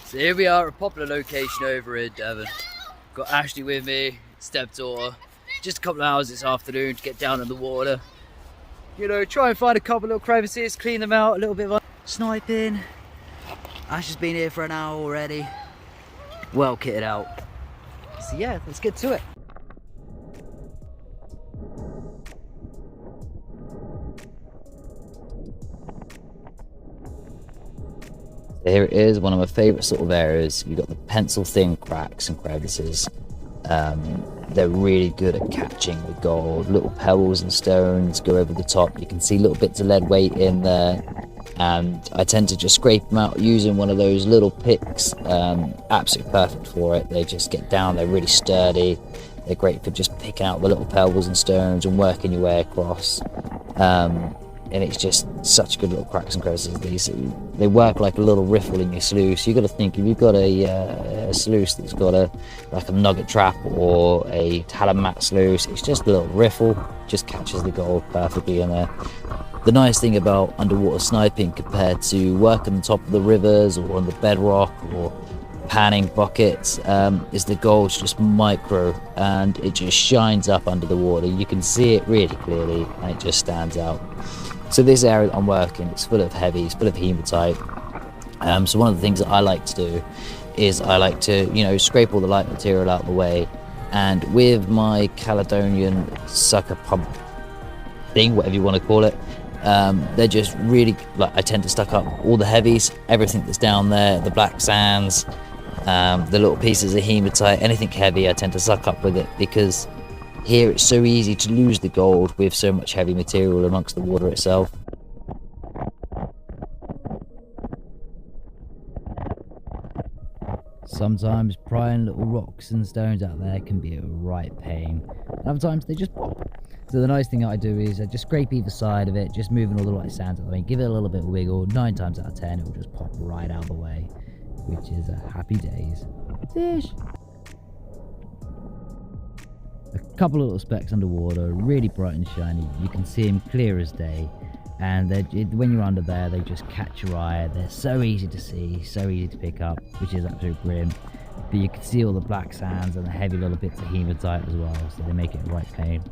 So here we are at a popular location over in Devon. Got Ashley with me, stepdaughter. Just a couple of hours this afternoon to get down in the water. You know, try and find a couple of little crevices, clean them out, a little bit of sniping. Ash has been here for an hour already. Well kitted out. So yeah, let's get to it. Here it is, one of my favourite sort of areas. You've got the pencil thin cracks and crevices. They're really good at catching the gold. Little pebbles and stones go over the top. You can see little bits of lead weight in there. And I tend to just scrape them out using one of those little picks. Absolutely perfect for it. They just get down, they're really sturdy. They're great for just picking out the little pebbles and stones and working your way across. And it's just such good little cracks and crevices. They work like a little riffle in your sluice. You've got to think, if you've got a sluice that's got like a nugget trap or a talamat sluice, it's just a little riffle, just catches the gold perfectly in there. The nice thing about underwater sniping compared to working on top of the rivers or on the bedrock or panning buckets is the gold's just micro and it just shines up under the water. You can see it really clearly and it just stands out. So this area that I'm working, it's full of heavies, full of hematite. So one of the things that I like to do is I like to, you know, scrape all the light material out of the way, and with my Caledonian sucker pump thing, whatever you want to call it, they're just really, like, I tend to stuck up all the heavies, everything that's down there, the black sands, the little pieces of hematite, anything heavy I tend to suck up with it, because here it's so easy to lose the gold with so much heavy material amongst the water itself. Sometimes prying little rocks and stones out there can be a right pain. Other times they just pop. So the nice thing that I do is I just scrape either side of it, just moving all the light sands out of the way, give it a little bit of wiggle. 9 times out of 10 it will just pop right out of the way, which is a happy days. Fish! A couple of little specks underwater, really bright and shiny. You can see them clear as day, and when you're under there, they just catch your eye. They're so easy to see, so easy to pick up, which is absolutely brilliant. But you can see all the black sands and the heavy little bits of hematite as well, so they make it a right pain.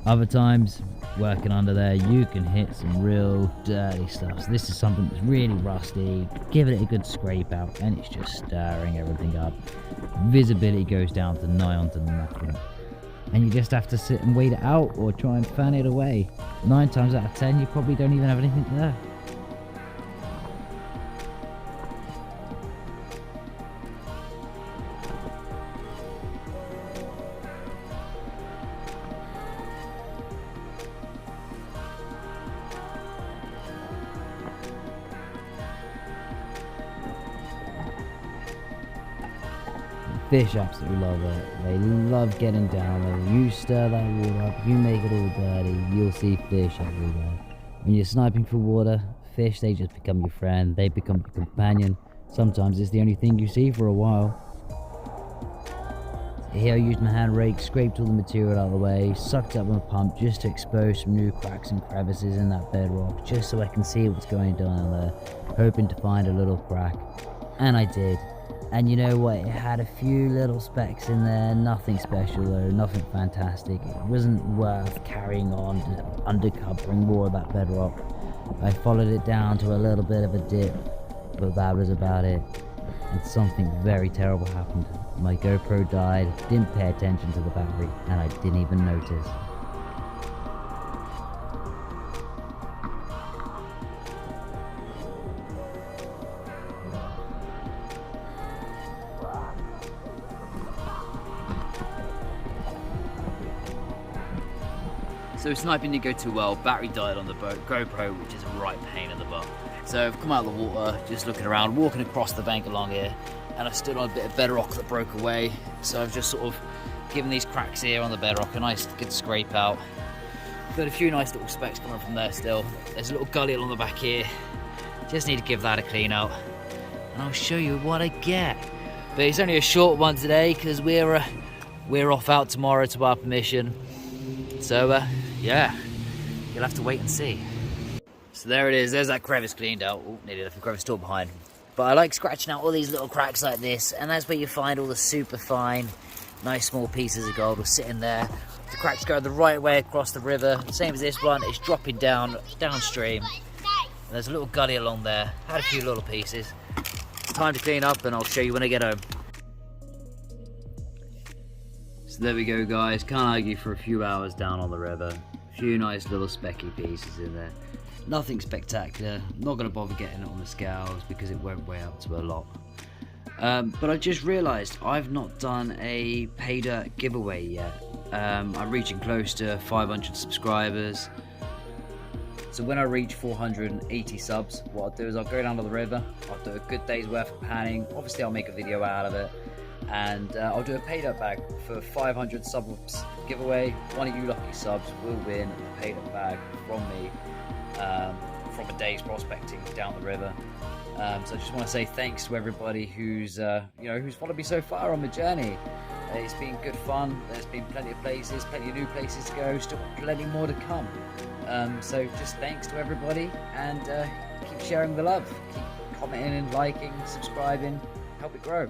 Other times, working under there, you can hit some real dirty stuff. So this is something that's really rusty. Give it a good scrape out, and it's just stirring everything up. Visibility goes down to nigh onto nothing. And you just have to sit and wait it out or try and fan it away. 9 times out of 10 you probably don't even have anything there. Fish absolutely love it. They love getting down there. You stir that water up, you make it all dirty, you'll see fish everywhere. When you're sniping for water, fish, they just become your friend, they become your companion. Sometimes it's the only thing you see for a while. Here I used my hand rake, scraped all the material out of the way, sucked up my pump just to expose some new cracks and crevices in that bedrock, just so I can see what's going down there, hoping to find a little crack. And I did. And you know what, it had a few little specks in there, nothing special though, nothing fantastic. It wasn't worth carrying on to undercovering more of that bedrock. I followed it down to a little bit of a dip, but that was about it. And something very terrible happened. My GoPro died, didn't pay attention to the battery, and I didn't even notice. So sniping didn't go too well, battery died on the GoPro, which is a right pain in the butt. So I've come out of the water, just looking around, walking across the bank along here, and I stood on a bit of bedrock that broke away. So I've just sort of given these cracks here on the bedrock a nice good scrape out. Got a few nice little specks coming from there still. There's a little gully along the back here. Just need to give that a clean out, and I'll show you what I get. But it's only a short one today because we're off out tomorrow to our permission. So yeah, you'll have to wait and see. So there it is, there's that crevice cleaned out. Oh, nearly left the crevice still behind. But I like scratching out all these little cracks like this, and that's where you find all the super fine, nice small pieces of gold sitting there. The cracks go the right way across the river, same as this one. It's dropping downstream. And there's a little gully along there. Had a few little pieces. Time to clean up, and I'll show you when I get home. So there we go, guys. Can't argue for a few hours down on the river. A few nice little specky pieces in there. Nothing spectacular. Not going to bother getting it on the scales because it won't weigh up to a lot. But I just realised I've not done a pay dirt giveaway yet. I'm reaching close to 500 subscribers. So when I reach 480 subs, what I'll do is I'll go down to the river, I'll do a good day's worth of panning. Obviously I'll make a video out of it, and I'll do a pay dirt bag for 500 subs giveaway. One of you lucky subs will win a pay dirt bag from me, from a day's prospecting down the river. So I just want to say thanks to everybody who's who's followed me so far on the journey. It's been good fun. There's been plenty of places, plenty of new places to go, still plenty more to come. So just thanks to everybody, and keep sharing the love, keep commenting and liking, subscribing, help it grow.